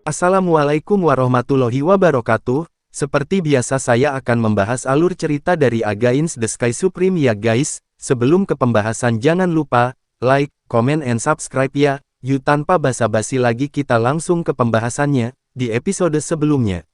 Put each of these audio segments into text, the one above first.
Assalamualaikum warahmatullahi wabarakatuh. Seperti biasa saya akan membahas alur cerita dari Against the Sky Supreme ya guys. Sebelum ke pembahasan jangan lupa, like, comment and subscribe ya. Yuk tanpa basa-basi lagi kita langsung ke pembahasannya, di episode sebelumnya.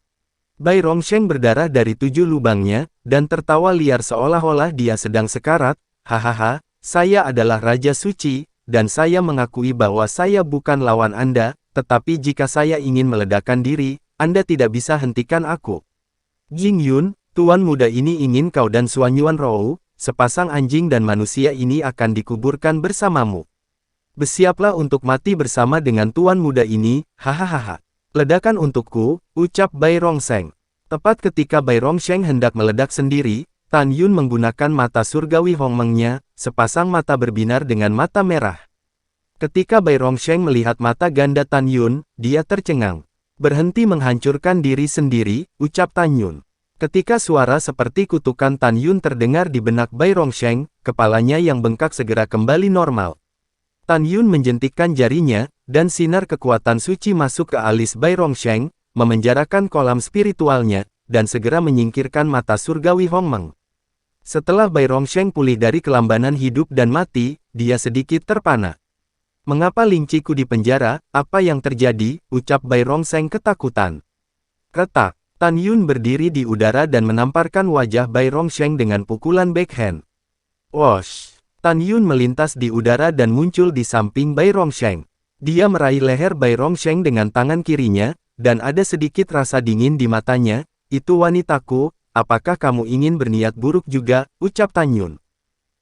Bai Rongsheng berdarah dari 7 lubangnya, dan tertawa liar seolah-olah dia sedang sekarat. Hahaha, saya adalah Raja Suci, dan saya mengakui bahwa saya bukan lawan Anda. Tetapi jika saya ingin meledakkan diri, Anda tidak bisa hentikan aku. Jing Yun, tuan muda ini ingin kau dan Suan Yuan Rou, sepasang anjing dan manusia ini akan dikuburkan bersamamu. Bersiaplah untuk mati bersama dengan tuan muda ini, hahaha. Ledakan untukku, ucap Bai Rongsheng. Tepat ketika Bai Rongsheng hendak meledak sendiri, Tan Yun menggunakan mata surgawi Hongmengnya, sepasang mata berbinar dengan mata merah. Ketika Bai Rongsheng melihat mata ganda Tan Yun, dia tercengang. Berhenti menghancurkan diri sendiri, ucap Tan Yun. Ketika suara seperti kutukan Tan Yun terdengar di benak Bai Rongsheng, kepalanya yang bengkak segera kembali normal. Tan Yun menjentikkan jarinya, dan sinar kekuatan suci masuk ke alis Bai Rongsheng, memenjarakan kolam spiritualnya, dan segera menyingkirkan mata surgawi Hongmeng. Setelah Bai Rongsheng pulih dari kelambanan hidup dan mati, dia sedikit terpana. Mengapa linciku di penjara, apa yang terjadi, ucap Bai Rongsheng ketakutan. Retak, Tan Yun berdiri di udara dan menamparkan wajah Bai Rongsheng dengan pukulan backhand. Wosh, Tan Yun melintas di udara dan muncul di samping Bai Rongsheng. Dia meraih leher Bai Rongsheng dengan tangan kirinya, dan ada sedikit rasa dingin di matanya. Itu wanitaku, apakah kamu ingin berniat buruk juga, ucap Tan Yun.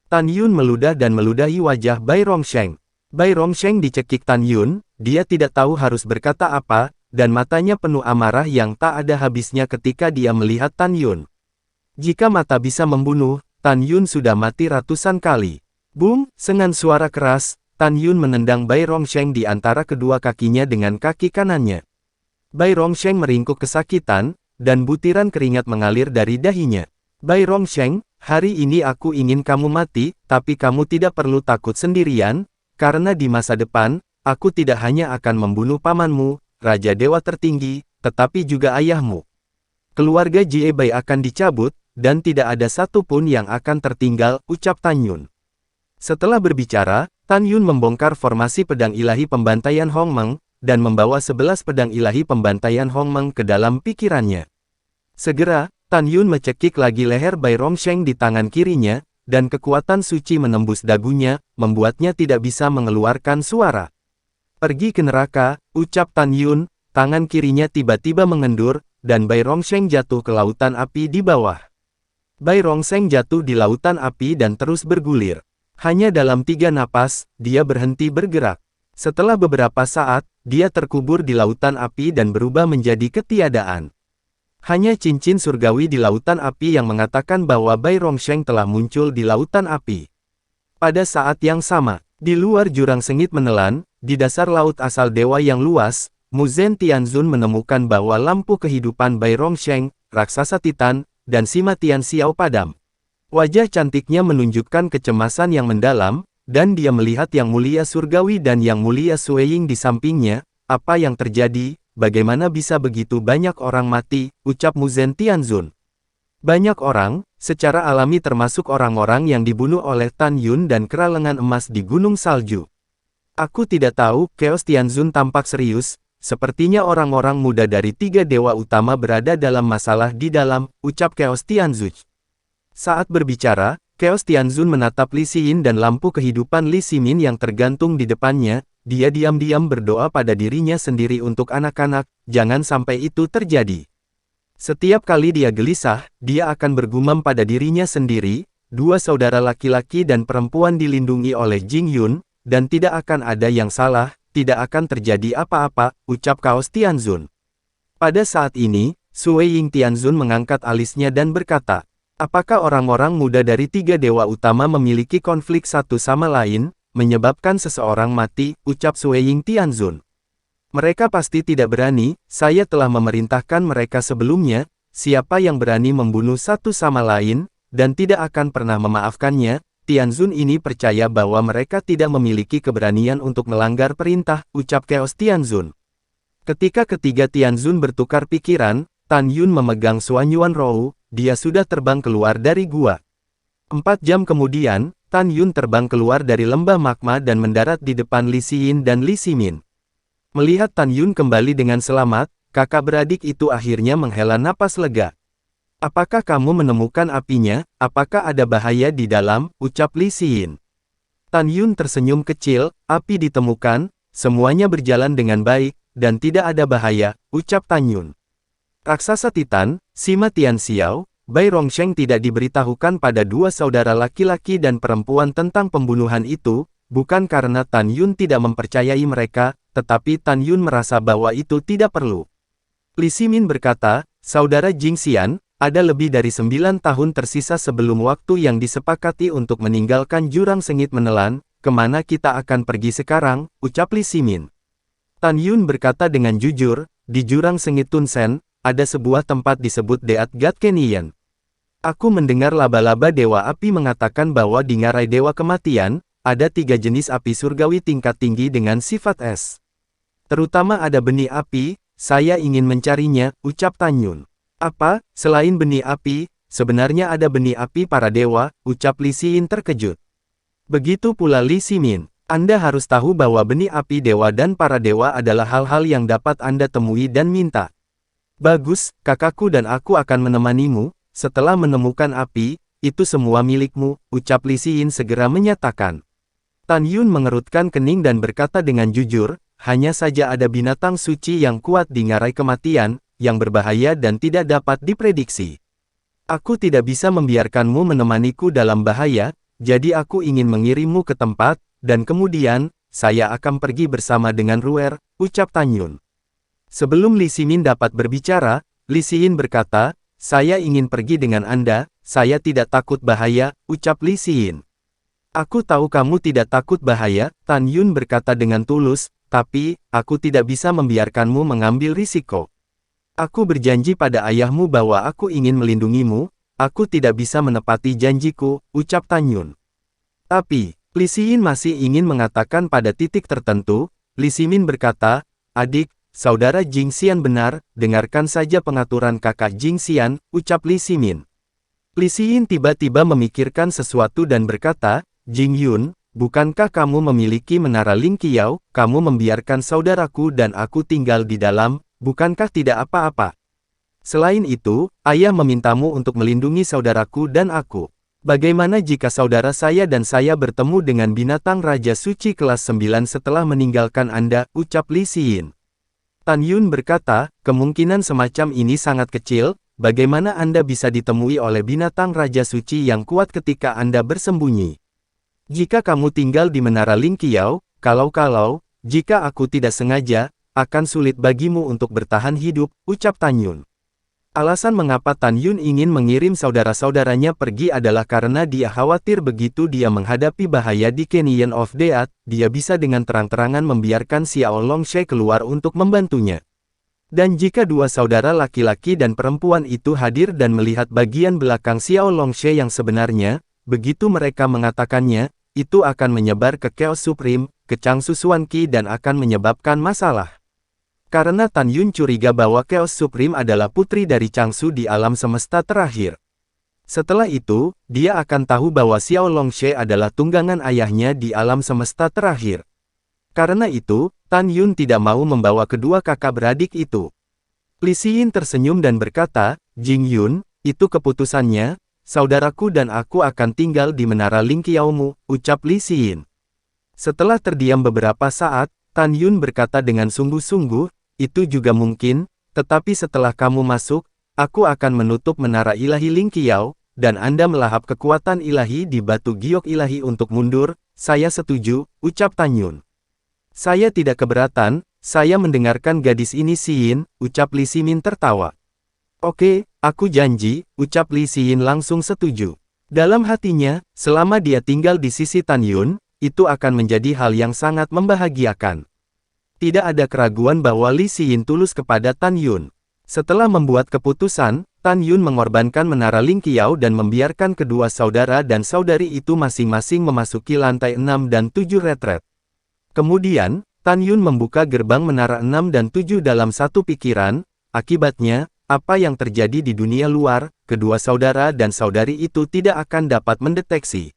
Tan Yun meludah dan meludahi wajah Bai Rongsheng. Bai Rongsheng dicekik Tan Yun, dia tidak tahu harus berkata apa, dan matanya penuh amarah yang tak ada habisnya ketika dia melihat Tan Yun. Jika mata bisa membunuh, Tan Yun sudah mati ratusan kali. Boom, dengan suara keras, Tan Yun menendang Bai Rongsheng di antara kedua kakinya dengan kaki kanannya. Bai Rongsheng meringkuk kesakitan, dan butiran keringat mengalir dari dahinya. Bai Rongsheng, hari ini aku ingin kamu mati, tapi kamu tidak perlu takut sendirian. Karena di masa depan, aku tidak hanya akan membunuh pamanmu, Raja Dewa Tertinggi, tetapi juga ayahmu. Keluarga Jie Bai akan dicabut, dan tidak ada satupun yang akan tertinggal, ucap Tan Yun. Setelah berbicara, Tan Yun membongkar formasi pedang ilahi pembantaian Hongmeng, dan membawa 11 pedang ilahi pembantaian Hongmeng ke dalam pikirannya. Segera, Tan Yun mencekik lagi leher Bai Rongsheng di tangan kirinya, dan kekuatan suci menembus dagunya, membuatnya tidak bisa mengeluarkan suara. Pergi ke neraka, ucap Tan Yun, tangan kirinya tiba-tiba mengendur, dan Bai Rongsheng jatuh ke lautan api di bawah. Bai Rongsheng jatuh di lautan api dan terus bergulir. Hanya dalam 3 napas, dia berhenti bergerak. Setelah beberapa saat, dia terkubur di lautan api dan berubah menjadi ketiadaan. Hanya cincin surgawi di lautan api yang mengatakan bahwa Bai Rongsheng telah muncul di lautan api. Pada saat yang sama, di luar jurang sengit menelan, di dasar laut asal dewa yang luas, Mu Zhen Tianzun menemukan bahwa lampu kehidupan Bai Rongsheng, raksasa Titan, dan Sima Tian Xiao padam. Wajah cantiknya menunjukkan kecemasan yang mendalam, dan dia melihat Yang Mulia Surgawi dan Yang Mulia Sueying di sampingnya. Apa yang terjadi? Bagaimana bisa begitu banyak orang mati, ucap Mu Zhen Tianzun. Banyak orang, secara alami termasuk orang-orang yang dibunuh oleh Tan Yun dan keralengan emas di Gunung Salju. Aku tidak tahu, Chaos Tianzun tampak serius, sepertinya orang-orang muda dari 3 dewa utama berada dalam masalah di dalam, ucap Chaos Tianzun. Saat berbicara, Chaos Tianzun menatap Li Xin dan lampu kehidupan Li Ximin yang tergantung di depannya. Dia diam-diam berdoa pada dirinya sendiri untuk anak-anak, jangan sampai itu terjadi. Setiap kali dia gelisah, dia akan bergumam pada dirinya sendiri, 2 saudara laki-laki dan perempuan dilindungi oleh Jing Yun, dan tidak akan ada yang salah, tidak akan terjadi apa-apa, ucap Chaos Tianzun. Pada saat ini, Sueying Tianzun mengangkat alisnya dan berkata, apakah orang-orang muda dari 3 dewa utama memiliki konflik satu sama lain? Menyebabkan seseorang mati, ucap Sueying Tianzun. Mereka pasti tidak berani, saya telah memerintahkan mereka sebelumnya, siapa yang berani membunuh satu sama lain, dan tidak akan pernah memaafkannya, Tianzun ini percaya bahwa mereka tidak memiliki keberanian untuk melanggar perintah, ucap Chaos Tianzun. Ketika ketiga Tianzun bertukar pikiran, Tan Yun memegang Suanyuan Rou, dia sudah terbang keluar dari gua. 4 jam kemudian, Tan Yun terbang keluar dari lembah magma dan mendarat di depan Li Xiyin dan Li Ximin. Melihat Tan Yun kembali dengan selamat, kakak beradik itu akhirnya menghela napas lega. Apakah kamu menemukan apinya? Apakah ada bahaya di dalam? Ucap Li Xiyin. Tan Yun tersenyum kecil, api ditemukan, semuanya berjalan dengan baik, dan tidak ada bahaya, ucap Tan Yun. Raksasa Titan, Sima Tianxiao, Bai Rongsheng tidak diberitahukan pada dua saudara laki-laki dan perempuan tentang pembunuhan itu, bukan karena Tan Yun tidak mempercayai mereka, tetapi Tan Yun merasa bahwa itu tidak perlu. Li Ximin berkata, saudara Jingxian, ada lebih dari 9 tahun tersisa sebelum waktu yang disepakati untuk meninggalkan jurang sengit menelan, kemana kita akan pergi sekarang, ucap Li Ximin. Tan Yun berkata dengan jujur, di jurang sengit Tunsen, ada sebuah tempat disebut Deat God Canyon. Aku mendengar laba-laba Dewa Api mengatakan bahwa di ngarai Dewa Kematian, ada 3 jenis api surgawi tingkat tinggi dengan sifat es. Terutama ada benih api, saya ingin mencarinya, ucap Tan Yun. Apa, selain benih api, sebenarnya ada benih api para dewa, ucap Li Xiyin terkejut. Begitu pula Li Ximin, Anda harus tahu bahwa benih api dewa dan para dewa adalah hal-hal yang dapat Anda temui dan minta. Bagus, kakakku dan aku akan menemanimu, setelah menemukan api, itu semua milikmu, ucap Li Xiyin segera menyatakan. Tan Yun mengerutkan kening dan berkata dengan jujur, hanya saja ada binatang suci yang kuat di ngarai kematian, yang berbahaya dan tidak dapat diprediksi. Aku tidak bisa membiarkanmu menemaniku dalam bahaya, jadi aku ingin mengirimmu ke tempat, dan kemudian, saya akan pergi bersama dengan Ruer, ucap Tan Yun. Sebelum Li Ximin dapat berbicara, Li Xiyin berkata, saya ingin pergi dengan Anda, saya tidak takut bahaya, ucap Li Xiyin. Aku tahu kamu tidak takut bahaya, Tan Yun berkata dengan tulus, tapi, aku tidak bisa membiarkanmu mengambil risiko. Aku berjanji pada ayahmu bahwa aku ingin melindungimu, aku tidak bisa menepati janjiku, ucap Tan Yun. Tapi, Li Xiyin masih ingin mengatakan pada titik tertentu, Li Ximin berkata, adik, saudara Jingxian benar, dengarkan saja pengaturan kakak Jingxian, ucap Li Ximin. Li Xiyin tiba-tiba memikirkan sesuatu dan berkata, Jing Yun, bukankah kamu memiliki menara Ling Qiao, kamu membiarkan saudaraku dan aku tinggal di dalam, bukankah tidak apa-apa? Selain itu, ayah memintamu untuk melindungi saudaraku dan aku. Bagaimana jika saudara saya dan saya bertemu dengan binatang Raja Suci kelas 9 setelah meninggalkan Anda, ucap Li Xiyin. Tan Yun berkata, kemungkinan semacam ini sangat kecil, bagaimana Anda bisa ditemui oleh binatang Raja Suci yang kuat ketika Anda bersembunyi? Jika kamu tinggal di menara Ling Qiao, kalau-kalau, jika aku tidak sengaja, akan sulit bagimu untuk bertahan hidup, ucap Tan Yun. Alasan mengapa Tan Yun ingin mengirim saudara-saudaranya pergi adalah karena dia khawatir begitu dia menghadapi bahaya di Canyon of Death, dia bisa dengan terang-terangan membiarkan Xiao Longshe keluar untuk membantunya. Dan jika dua saudara laki-laki dan perempuan itu hadir dan melihat bagian belakang Xiao Longshe yang sebenarnya, begitu mereka mengatakannya, itu akan menyebar ke Chaos Supreme, ke Changsu Xuanqi dan akan menyebabkan masalah. Karena Tan Yun curiga bahwa Chaos Supreme adalah putri dari Changsu di alam semesta terakhir. Setelah itu, dia akan tahu bahwa Xiao Longshe adalah tunggangan ayahnya di alam semesta terakhir. Karena itu, Tan Yun tidak mau membawa kedua kakak beradik itu. Li Xiyin tersenyum dan berkata, Jing Yun, itu keputusannya, saudaraku dan aku akan tinggal di menara Ling Qiao-mu, ucap Li Xiyin. Setelah terdiam beberapa saat, Tan Yun berkata dengan sungguh-sungguh, itu juga mungkin, tetapi setelah kamu masuk, aku akan menutup menara ilahi Ling Qiao, dan Anda melahap kekuatan ilahi di batu giok ilahi untuk mundur, saya setuju, ucap Tan Yun. Saya tidak keberatan, saya mendengarkan gadis ini Xiyin, ucap Li Ximin tertawa. Oke, aku janji, ucap Li Xiyin langsung setuju. Dalam hatinya, selama dia tinggal di sisi Tan Yun, itu akan menjadi hal yang sangat membahagiakan. Tidak ada keraguan bahwa Li Xiyin tulus kepada Tan Yun. Setelah membuat keputusan, Tan Yun mengorbankan menara Ling Qiao dan membiarkan kedua saudara dan saudari itu masing-masing memasuki lantai 6 dan 7 retret. Kemudian, Tan Yun membuka gerbang menara 6 dan 7 dalam satu pikiran, akibatnya, apa yang terjadi di dunia luar, kedua saudara dan saudari itu tidak akan dapat mendeteksi.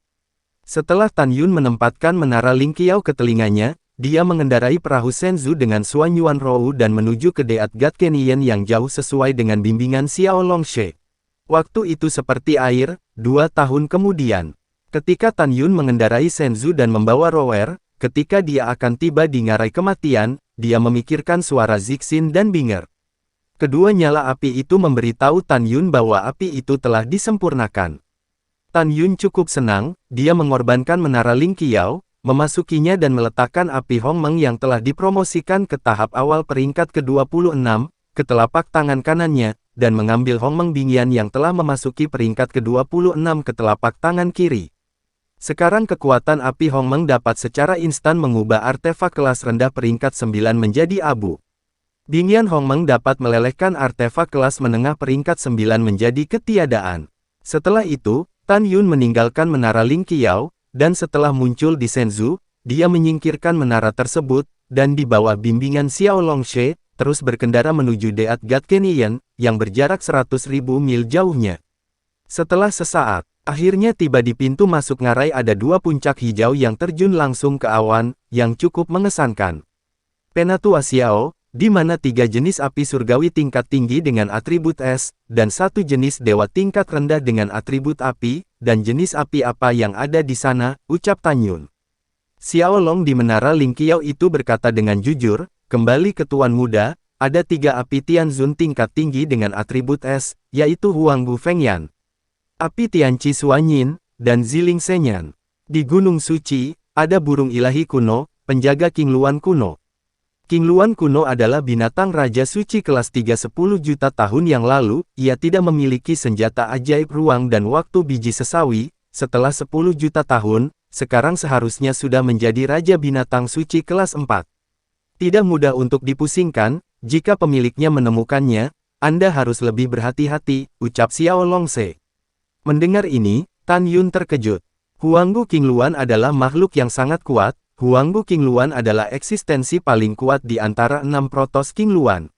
Setelah Tan Yun menempatkan menara Lingqiao ke telinganya, dia mengendarai perahu Shenzhou dengan Xuan Yuan Rou dan menuju ke Deat God Canyon yang jauh sesuai dengan bimbingan Xiao Longshe. Waktu itu seperti air, 2 tahun kemudian. Ketika Tan Yun mengendarai Shenzhou dan membawa rower, ketika dia akan tiba di ngarai kematian, dia memikirkan suara Zixin dan Binger. Kedua nyala api itu memberitahu Tan Yun bahwa api itu telah disempurnakan. Tan Yun cukup senang, dia mengorbankan menara Lingqiao, memasukinya dan meletakkan api Hongmeng yang telah dipromosikan ke tahap awal peringkat ke-26, ke telapak tangan kanannya, dan mengambil Hongmeng Bingyan yang telah memasuki peringkat ke-26 ke telapak tangan kiri. Sekarang kekuatan api Hongmeng dapat secara instan mengubah artefak kelas rendah peringkat 9 menjadi abu. Bingyan Hongmeng dapat melelehkan artefak kelas menengah peringkat 9 menjadi ketiadaan. Setelah itu, Tan Yun meninggalkan menara Lingqiao, dan setelah muncul di Shenzhou, dia menyingkirkan menara tersebut, dan di bawah bimbingan Xiao Longshe, terus berkendara menuju Deat God Canyon, yang berjarak 100.000 mil jauhnya. Setelah sesaat, akhirnya tiba di pintu masuk ngarai ada 2 puncak hijau yang terjun langsung ke awan, yang cukup mengesankan. Penatua Xiao, di mana 3 jenis api surgawi tingkat tinggi dengan atribut es, dan 1 jenis dewa tingkat rendah dengan atribut api, dan jenis api apa yang ada di sana, ucap Tan Yun. Xiao Long di menara Lingqiao itu berkata dengan jujur, kembali ke Tuan Muda, ada 3 api Tianzun tingkat tinggi dengan atribut es, yaitu Huanggu Fengyan, api Tianqi Suanyin, dan Ziling Senyan. Di Gunung Suci, ada burung ilahi kuno, penjaga King Luan kuno. King Luan kuno adalah binatang Raja Suci kelas 3 10 juta tahun yang lalu, ia tidak memiliki senjata ajaib ruang dan waktu biji sesawi, setelah 10 juta tahun, sekarang seharusnya sudah menjadi Raja Binatang Suci kelas 4. Tidak mudah untuk dipusingkan, jika pemiliknya menemukannya, Anda harus lebih berhati-hati, ucap Xiao Longshe. Mendengar ini, Tan Yun terkejut. Huanggu King Luan adalah makhluk yang sangat kuat. Huanggu King Luan adalah eksistensi paling kuat di antara 6 protos King Luan.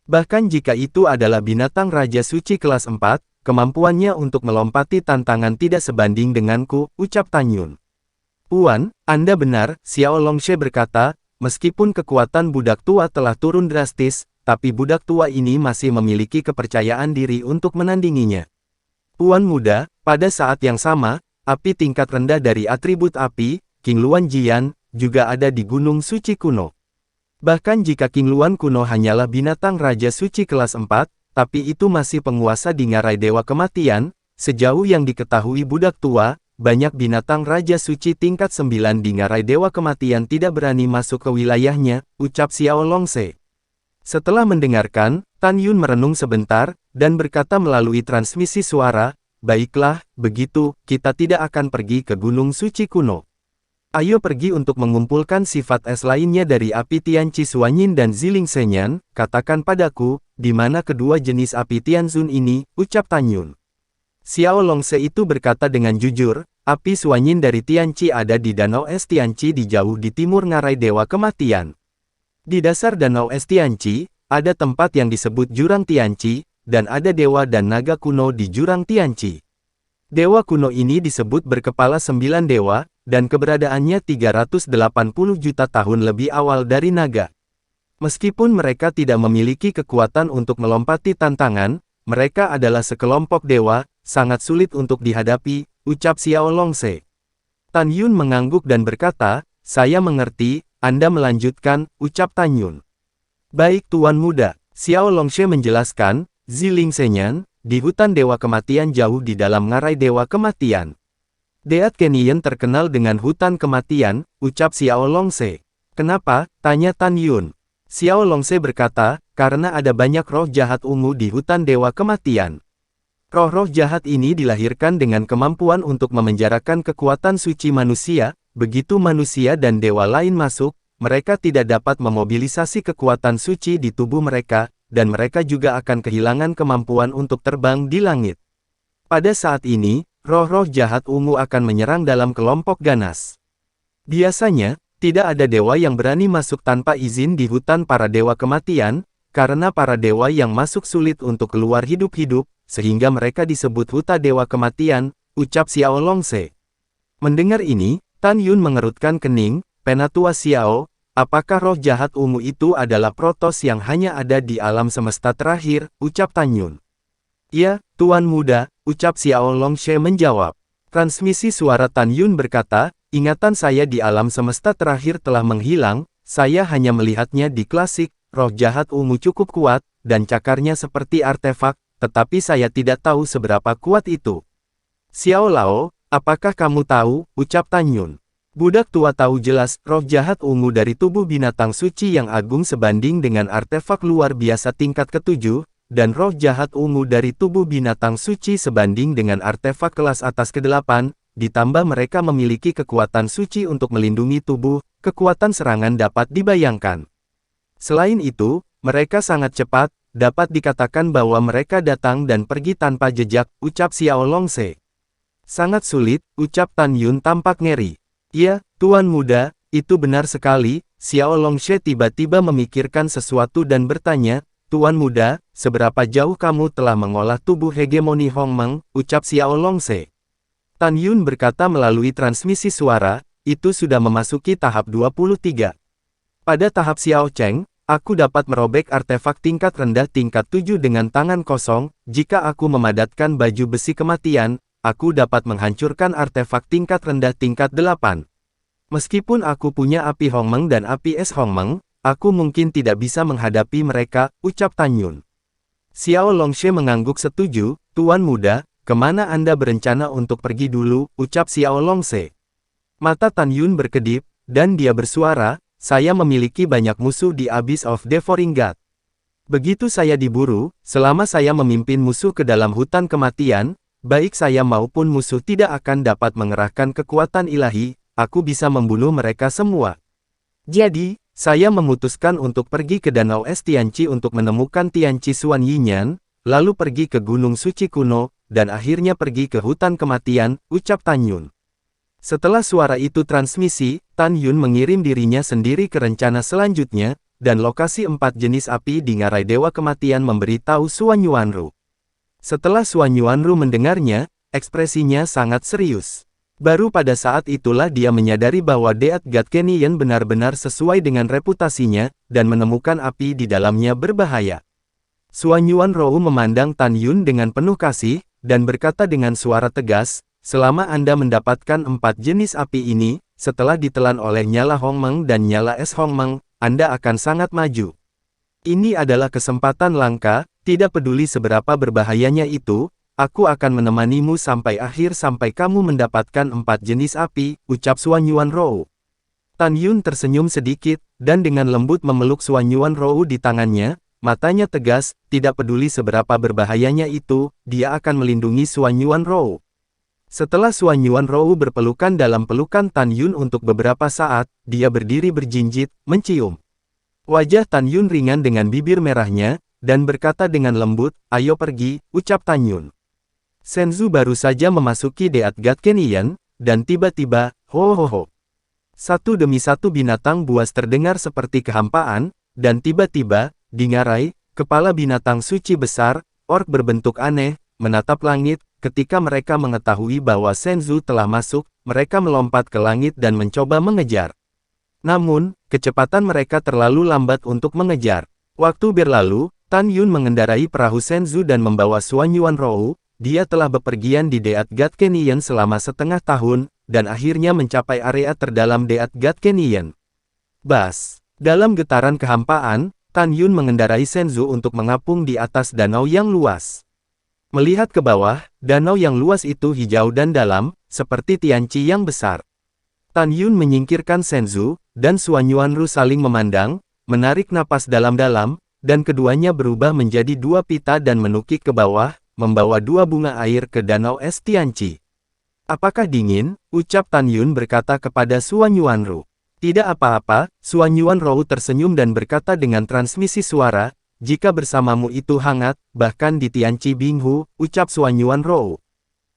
Bahkan jika itu adalah binatang Raja Suci kelas 4, kemampuannya untuk melompati tantangan tidak sebanding denganku, ucap Tan Yun. Puan, Anda benar, Xiao Longshe berkata, meskipun kekuatan budak tua telah turun drastis, tapi budak tua ini masih memiliki kepercayaan diri untuk menandinginya. Puan muda, pada saat yang sama, api tingkat rendah dari atribut api, King Luan Jian, juga ada di Gunung Suci kuno. Bahkan jika King Luan kuno hanyalah binatang Raja Suci kelas 4, tapi itu masih penguasa di ngarai Dewa Kematian, sejauh yang diketahui budak tua, banyak binatang Raja Suci tingkat 9 di ngarai Dewa Kematian tidak berani masuk ke wilayahnya, ucap Xiao Longshe. Setelah mendengarkan, Tan Yun merenung sebentar, dan berkata melalui transmisi suara, baiklah, begitu, kita tidak akan pergi ke Gunung Suci kuno. Ayo pergi untuk mengumpulkan sifat es lainnya dari api Tianqi Suanyin dan Ziling Senyan, katakan padaku, di mana kedua jenis api Tianzun ini, ucap Tan Yun. Xiao Longshe itu berkata dengan jujur, api Suanyin dari Tianqi ada di Danau Es Tianqi di jauh di timur ngarai Dewa Kematian. Di dasar Danau Es Tianqi, ada tempat yang disebut Jurang Tianqi, dan ada dewa dan naga kuno di Jurang Tianqi. Dewa kuno ini disebut berkepala 9 dewa, dan keberadaannya 380 juta tahun lebih awal dari naga. Meskipun mereka tidak memiliki kekuatan untuk melompati tantangan, mereka adalah sekelompok dewa, sangat sulit untuk dihadapi, ucap Xiao Longshe. Tan Yun mengangguk dan berkata, saya mengerti, Anda melanjutkan, ucap Tan Yun. Baik Tuan Muda, Xiao Longshe menjelaskan, Ziling Senyan, di hutan Dewa Kematian jauh di dalam ngarai Dewa Kematian. Deat Canyon terkenal dengan hutan kematian, ucap Xiao Longshe. Kenapa? Tanya Tan Yun. Xiao Longshe berkata, karena ada banyak roh jahat ungu di hutan Dewa Kematian. Roh-roh jahat ini dilahirkan dengan kemampuan untuk memenjarakan kekuatan suci manusia, begitu manusia dan dewa lain masuk, mereka tidak dapat memobilisasi kekuatan suci di tubuh mereka, dan mereka juga akan kehilangan kemampuan untuk terbang di langit. Pada saat ini, roh-roh jahat ungu akan menyerang dalam kelompok ganas. Biasanya, Tidak ada dewa yang berani masuk tanpa izin di hutan para dewa kematian, karena para dewa yang masuk sulit untuk keluar hidup-hidup, sehingga mereka disebut huta dewa kematian, ucap Xiao Longse. Mendengar ini, Tan Yun mengerutkan kening, Penatua Xiao, apakah roh jahat ungu itu adalah Protoss yang hanya ada di alam semesta terakhir, ucap Tan Yun. Ya, Tuan Muda, ucap Xiao Longse menjawab. Transmisi suara Tan Yun berkata, ingatan saya di alam semesta terakhir telah menghilang, saya hanya melihatnya di klasik, roh jahat ungu cukup kuat, dan cakarnya seperti artefak, tetapi saya tidak tahu seberapa kuat itu. Xiao Lao, apakah kamu tahu, ucap Tan Yun. Budak tua tahu jelas, roh jahat ungu dari tubuh binatang suci yang agung sebanding dengan artefak luar biasa tingkat ke-7, dan roh jahat ungu dari tubuh binatang suci sebanding dengan artefak kelas atas ke-8, ditambah mereka memiliki kekuatan suci untuk melindungi tubuh, kekuatan serangan dapat dibayangkan. Selain itu, mereka sangat cepat, dapat dikatakan bahwa mereka datang dan pergi tanpa jejak, ucap Xiao Longse. Sangat sulit, ucap Tan Yun tampak ngeri. Ya, Tuan Muda, itu benar sekali, Xiao Longse tiba-tiba memikirkan sesuatu dan bertanya, Tuan Muda, seberapa jauh kamu telah mengolah tubuh hegemoni Hongmeng, ucap Xiao Longse. Tan Yun berkata melalui transmisi suara, itu sudah memasuki tahap 23. Pada tahap Xiao Cheng, aku dapat merobek artefak tingkat rendah tingkat 7 dengan tangan kosong, jika aku memadatkan baju besi kematian, aku dapat menghancurkan artefak tingkat rendah tingkat 8. Meskipun aku punya api Hongmeng dan api es Hongmeng, aku mungkin tidak bisa menghadapi mereka, ucap Tan Yun. Xiao Longse mengangguk setuju, Tuan Muda, kemana Anda berencana untuk pergi dulu, ucap Xiao Longse. Mata Tan Yun berkedip, dan dia bersuara, saya memiliki banyak musuh di Abyss of Devouring God. Begitu saya diburu, selama saya memimpin musuh ke dalam hutan kematian, baik saya maupun musuh tidak akan dapat mengerahkan kekuatan ilahi, aku bisa membunuh mereka semua. Jadi, saya memutuskan untuk pergi ke Danau Es Tianqi untuk menemukan Tianqi Xuan Yinyan, lalu pergi ke Gunung Suci Kuno, dan akhirnya pergi ke hutan kematian, ucap Tan Yun. Setelah suara itu transmisi, Tan Yun mengirim dirinya sendiri ke rencana selanjutnya, dan lokasi 4 jenis api di ngarai Dewa Kematian memberitahu Xuan Yuanru. Setelah Xuan Yuanru mendengarnya, ekspresinya sangat serius. Baru pada saat itulah dia menyadari bahwa Deat God Canyon benar-benar sesuai dengan reputasinya, dan menemukan api di dalamnya berbahaya. Xuan Yuanru memandang Tan Yun dengan penuh kasih, dan berkata dengan suara tegas, selama Anda mendapatkan 4 jenis api ini, setelah ditelan oleh nyala Hongmeng dan nyala es Hongmeng, Anda akan sangat maju. Ini adalah kesempatan langka, tidak peduli seberapa berbahayanya itu, aku akan menemanimu sampai akhir sampai kamu mendapatkan 4 jenis api, ucap Xuan Yuanru. Tan Yun tersenyum sedikit, dan dengan lembut memeluk Xuan Yuanru di tangannya, matanya tegas, tidak peduli seberapa berbahayanya itu, dia akan melindungi Xuan Yuanru. Setelah Xuan Yuanru berpelukan dalam pelukan Tan Yun untuk beberapa saat, dia berdiri berjinjit, mencium. Wajah Tan Yun ringan dengan bibir merahnya, dan berkata dengan lembut, ayo pergi, ucap Tan Yun. Senzu baru saja memasuki Deat God Canyon, dan tiba-tiba, ho ho ho. Satu demi satu binatang buas terdengar seperti kehampaan, dan tiba-tiba, di ngarai, kepala binatang suci besar, ork berbentuk aneh, menatap langit, ketika mereka mengetahui bahwa Senzu telah masuk, mereka melompat ke langit dan mencoba mengejar. Namun, kecepatan mereka terlalu lambat untuk mengejar. Waktu berlalu, Tan Yun mengendarai perahu Senzu dan membawa Xuan Yuanru, dia telah bepergian di Deat God Canyon selama setengah tahun, dan akhirnya mencapai area terdalam Deat God Canyon. Bas! Dalam getaran kehampaan, Tan Yun mengendarai Senzu untuk mengapung di atas danau yang luas. Melihat ke bawah, danau yang luas itu hijau dan dalam, seperti Tianqi yang besar. Tan Yun menyingkirkan Senzu, dan Xuan Yuanru saling memandang, menarik napas dalam-dalam, dan keduanya berubah menjadi 2 pita dan menukik ke bawah, membawa 2 bunga air ke Danau Es Tianqi. Apakah dingin? Ucap Tan Yun berkata kepada Xuan Yuanru. Tidak apa-apa, Xuan Yuanru tersenyum dan berkata dengan transmisi suara, jika bersamamu itu hangat, bahkan di Tianqi Binghu, ucap Xuan Yuanru.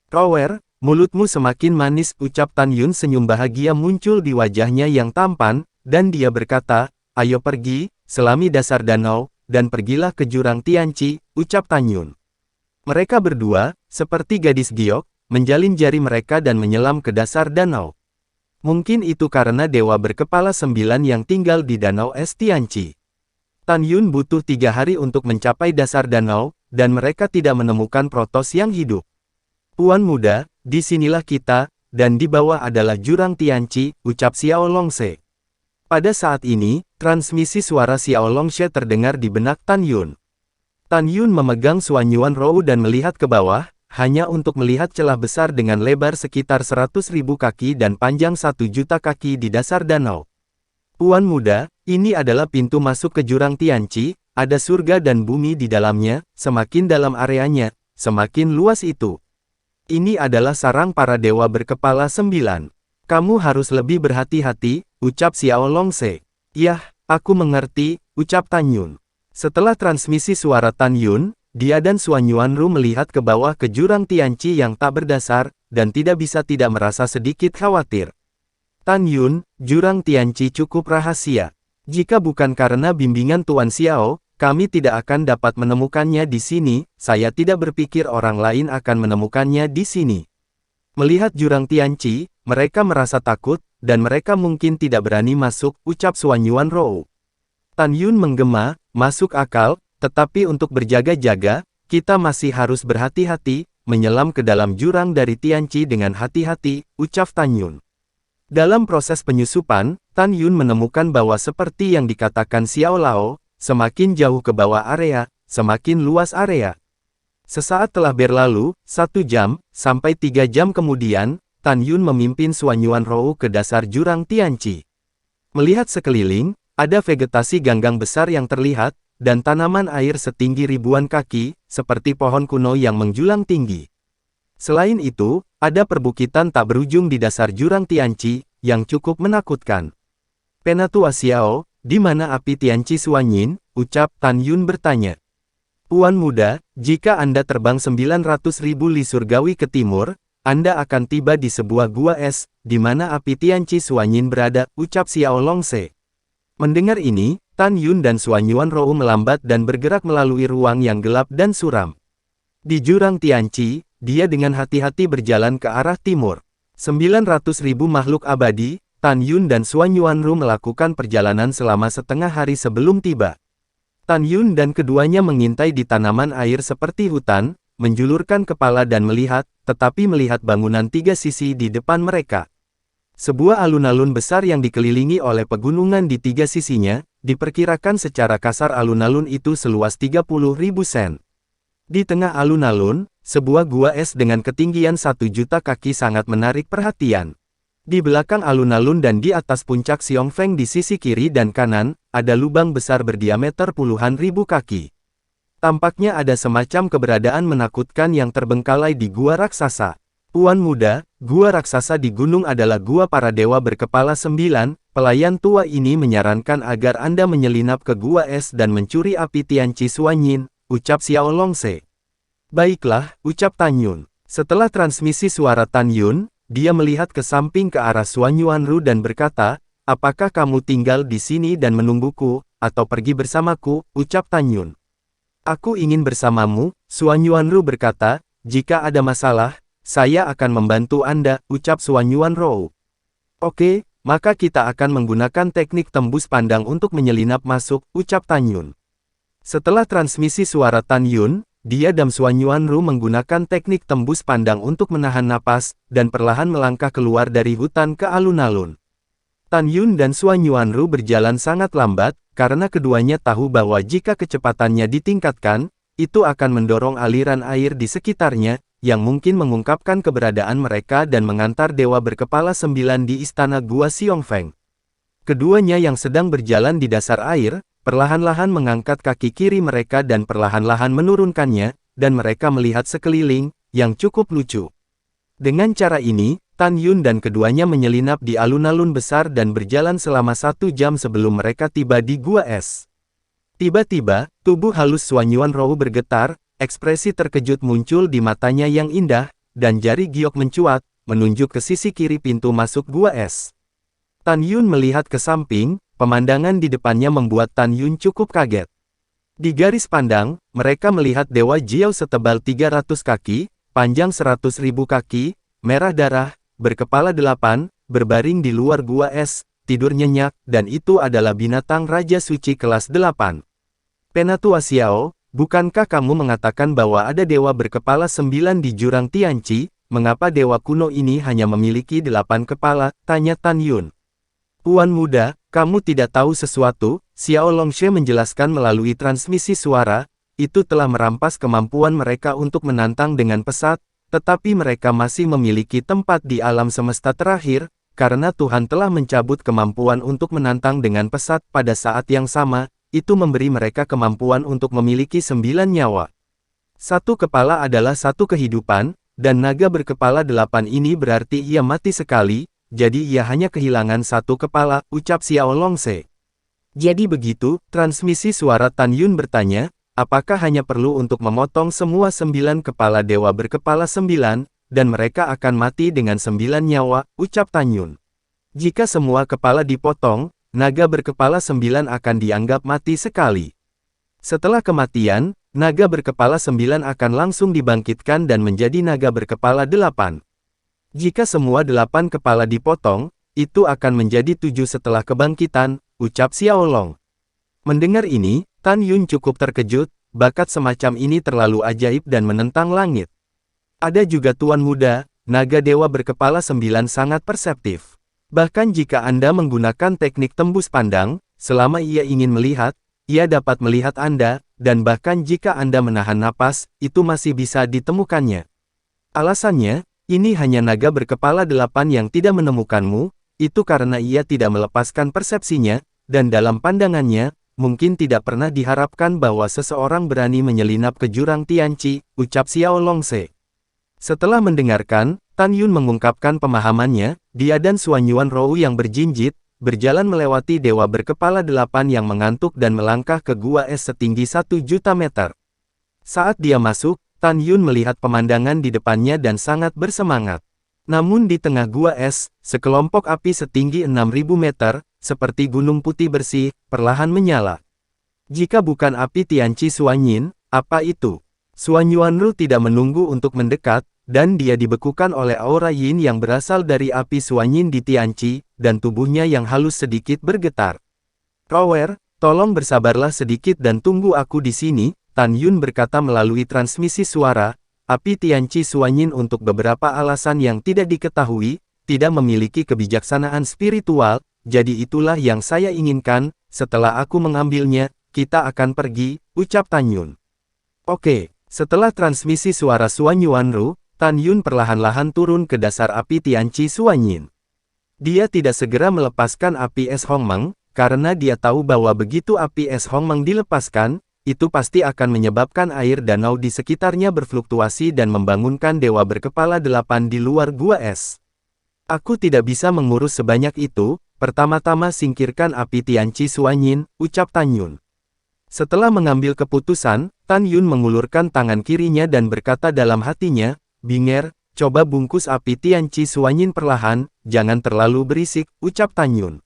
Rower, Mulutmu semakin manis, ucap Tan Yun. Senyum bahagia muncul di wajahnya yang tampan, dan dia berkata, ayo pergi, selami dasar danau, dan pergilah ke jurang Tianqi, ucap Tan Yun. Mereka berdua, seperti gadis giok, menjalin jari mereka dan menyelam ke dasar danau. Mungkin itu karena dewa berkepala 9 yang tinggal di danau es Tianqi. Tan Yun butuh 3 hari untuk mencapai dasar danau, dan mereka tidak menemukan Protoss yang hidup. Puan muda, disinilah kita, dan di bawah adalah jurang Tianqi, ucap Xiao Longse. Pada saat ini, transmisi suara Xiao Longse terdengar di benak Tan Yun. Tan Yun memegang Suanyuan Rou dan melihat ke bawah, hanya untuk melihat celah besar dengan lebar sekitar 100.000 kaki dan panjang 1 juta kaki di dasar danau. Puan muda, ini adalah pintu masuk ke jurang Tianqi, ada surga dan bumi di dalamnya, semakin dalam areanya, semakin luas itu. Ini adalah sarang para dewa berkepala 9. Kamu harus lebih berhati-hati, ucap Xiao Longse. Yah, aku mengerti, ucap Tan Yun. Setelah transmisi suara Tan Yun, dia dan Suanyuanru melihat ke bawah ke jurang Tianqi yang tak berdasar, dan tidak bisa tidak merasa sedikit khawatir. Tan Yun, jurang Tianqi cukup rahasia. Jika bukan karena bimbingan Tuan Xiao, kami tidak akan dapat menemukannya di sini. Saya tidak berpikir orang lain akan menemukannya di sini. Melihat jurang Tianqi, mereka merasa takut, dan mereka mungkin tidak berani masuk, ucap Suanyuanru. Tan Yun menggema, masuk akal, tetapi untuk berjaga-jaga, kita masih harus berhati-hati, menyelam ke dalam jurang dari Tianqi dengan hati-hati, ucap Tan Yun. Dalam proses penyusupan, Tan Yun menemukan bahwa seperti yang dikatakan Xiao Lao, semakin jauh ke bawah area, semakin luas area. Sesaat telah berlalu, 1 jam, sampai 3 jam kemudian, Tan Yun memimpin Suanyuanru ke dasar jurang Tianqi. Melihat sekeliling, ada vegetasi ganggang besar yang terlihat, dan tanaman air setinggi ribuan kaki, seperti pohon kuno yang menjulang tinggi. Selain itu, ada perbukitan tak berujung di dasar jurang Tianqi, yang cukup menakutkan. Penatua Xiao, di mana api Tianqi Suanyin? Ucap Tan Yun bertanya. Puan muda, jika Anda terbang 900.000 li surgawi ke timur, Anda akan tiba di sebuah gua es, di mana api Tianqi Suanyin berada, ucap Xiao Longse. Mendengar ini, Tan Yun dan Suanyuanru melambat dan bergerak melalui ruang yang gelap dan suram. Di jurang Tianqi, dia dengan hati-hati berjalan ke arah timur. 900.000 makhluk abadi, Tan Yun dan Suanyuanru melakukan perjalanan selama setengah hari sebelum tiba. Tan Yun dan keduanya mengintai di tanaman air seperti hutan, menjulurkan kepala dan melihat, tetapi melihat bangunan 3 sisi di depan mereka. Sebuah alun-alun besar yang dikelilingi oleh pegunungan di 3 sisinya, diperkirakan secara kasar alun-alun itu seluas 30.000 sen. Di tengah alun-alun, sebuah gua es dengan ketinggian 1 juta kaki sangat menarik perhatian. Di belakang alun-alun dan di atas puncak Xiongfeng di sisi kiri dan kanan, ada lubang besar berdiameter puluhan ribu kaki. Tampaknya ada semacam keberadaan menakutkan yang terbengkalai di gua raksasa. Puan muda, gua raksasa di gunung adalah gua para dewa berkepala 9, pelayan tua ini menyarankan agar Anda menyelinap ke gua es dan mencuri api Tianqi Suanyin, ucap Xiao Longse. Baiklah, ucap Tan Yun. Setelah transmisi suara Tan Yun, dia melihat ke samping ke arah Suanyuanru dan berkata, apakah kamu tinggal di sini dan menungguku, atau pergi bersamaku, ucap Tan Yun. Aku ingin bersamamu, Suanyuanru berkata, jika ada masalah, saya akan membantu Anda, ucap Suanyuanru. Oke, maka kita akan menggunakan teknik tembus pandang untuk menyelinap masuk, ucap Tan Yun. Setelah transmisi suara Tan Yun, dia dan Suanyuanru menggunakan teknik tembus pandang untuk menahan napas, dan perlahan melangkah keluar dari hutan ke alun-alun. Tan Yun dan Suanyuanru berjalan sangat lambat, karena keduanya tahu bahwa jika kecepatannya ditingkatkan, itu akan mendorong aliran air di sekitarnya, yang mungkin mengungkapkan keberadaan mereka dan mengantar dewa berkepala 9 di istana Gua Xiongfeng. Keduanya yang sedang berjalan di dasar air, perlahan-lahan mengangkat kaki kiri mereka dan perlahan-lahan menurunkannya, dan mereka melihat sekeliling, yang cukup lucu. Dengan cara ini, Tan Yun dan keduanya menyelinap di alun-alun besar dan berjalan selama 1 jam sebelum mereka tiba di gua es. Tiba-tiba, tubuh halus Suanyuanru bergetar, ekspresi terkejut muncul di matanya yang indah, dan jari giok mencuat, menunjuk ke sisi kiri pintu masuk gua es. Tan Yun melihat ke samping, pemandangan di depannya membuat Tan Yun cukup kaget. Di garis pandang, mereka melihat Dewa Jiao setebal 300 kaki, panjang 100.000 kaki, merah darah, berkepala 8, berbaring di luar gua es, tidur nyenyak, dan itu adalah binatang Raja Suci kelas 8. Penatua Xiao, bukankah kamu mengatakan bahwa ada dewa berkepala 9 di jurang Tianqi, mengapa dewa kuno ini hanya memiliki 8 kepala, tanya Tan Yun. Tuan muda, kamu tidak tahu sesuatu, Xiao Longshe menjelaskan melalui transmisi suara, itu telah merampas kemampuan mereka untuk menantang dengan pesat, tetapi mereka masih memiliki tempat di alam semesta terakhir, karena Tuhan telah mencabut kemampuan untuk menantang dengan pesat pada saat yang sama, itu memberi mereka kemampuan untuk memiliki 9 nyawa. Satu kepala adalah satu kehidupan, dan naga berkepala 8 ini berarti ia mati sekali, jadi ia hanya kehilangan satu kepala, ucap Xiao Longshe. Jadi begitu, transmisi suara Tan Yun bertanya, apakah hanya perlu untuk memotong semua 9 kepala dewa berkepala 9, dan mereka akan mati dengan 9 nyawa, ucap Tan Yun. Jika semua kepala dipotong, naga berkepala 9 akan dianggap mati sekali. Setelah kematian, naga berkepala 9 akan langsung dibangkitkan dan menjadi naga berkepala 8. Jika semua 8 kepala dipotong, itu akan menjadi 7 setelah kebangkitan, ucap Xiao Long. Mendengar ini, Tan Yun cukup terkejut, bakat semacam ini terlalu ajaib dan menentang langit. Ada juga Tuan Muda, naga dewa berkepala 9 sangat perseptif. Bahkan jika Anda menggunakan teknik tembus pandang, selama ia ingin melihat, ia dapat melihat Anda, dan bahkan jika Anda menahan napas, itu masih bisa ditemukannya. Alasannya, ini hanya naga berkepala 8 yang tidak menemukanmu, itu karena ia tidak melepaskan persepsinya, dan dalam pandangannya, mungkin tidak pernah diharapkan bahwa seseorang berani menyelinap ke jurang Tianqi, ucap Xiao Longshe. Setelah mendengarkan, Tan Yun mengungkapkan pemahamannya, dia dan Suanyuan Rou yang berjinjit, berjalan melewati dewa berkepala 8 yang mengantuk dan melangkah ke gua es setinggi 1 juta meter. Saat dia masuk, Tan Yun melihat pemandangan di depannya dan sangat bersemangat. Namun di tengah gua es, sekelompok api setinggi 6.000 meter, seperti gunung putih bersih, perlahan menyala. Jika bukan api Tianqi Suanyin, apa itu? Suanyuan Ru tidak menunggu untuk mendekat, dan dia dibekukan oleh aura yin yang berasal dari api Suanyin di Tianqi, dan tubuhnya yang halus sedikit bergetar. Rower, tolong bersabarlah sedikit dan tunggu aku di sini, Tan Yun berkata melalui transmisi suara, api Tianqi Suanyin untuk beberapa alasan yang tidak diketahui, tidak memiliki kebijaksanaan spiritual, jadi itulah yang saya inginkan, setelah aku mengambilnya, kita akan pergi, ucap Tan Yun. Oke, setelah transmisi suara Suanyuan Ru, Tan Yun perlahan-lahan turun ke dasar api Tianqi Suanyin. Dia tidak segera melepaskan api es Hongmeng, karena dia tahu bahwa begitu api es Hongmeng dilepaskan, itu pasti akan menyebabkan air danau di sekitarnya berfluktuasi dan membangunkan dewa berkepala 8 di luar gua es. Aku tidak bisa mengurus sebanyak itu, pertama-tama singkirkan api Tianqi Suanyin, ucap Tan Yun. Setelah mengambil keputusan, Tan Yun mengulurkan tangan kirinya dan berkata dalam hatinya, Binger, coba bungkus api Tianqi Suanyin perlahan, jangan terlalu berisik, ucap Tan Yun.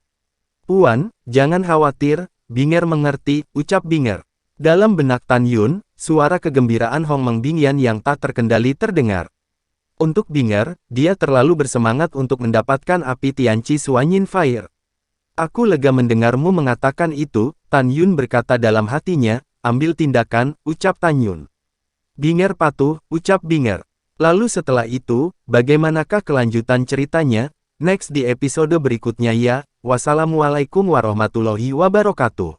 Puan, jangan khawatir, Binger mengerti, ucap Binger. Dalam benak Tan Yun, suara kegembiraan Hongmeng Bingyan yang tak terkendali terdengar. Untuk Binger, dia terlalu bersemangat untuk mendapatkan api Tianqi Suanyin Fire. Aku lega mendengarmu mengatakan itu, Tan Yun berkata dalam hatinya, ambil tindakan, ucap Tan Yun. Binger patuh, ucap Binger. Lalu setelah itu, bagaimanakah kelanjutan ceritanya? Next di episode berikutnya ya. Wassalamualaikum warahmatullahi wabarakatuh.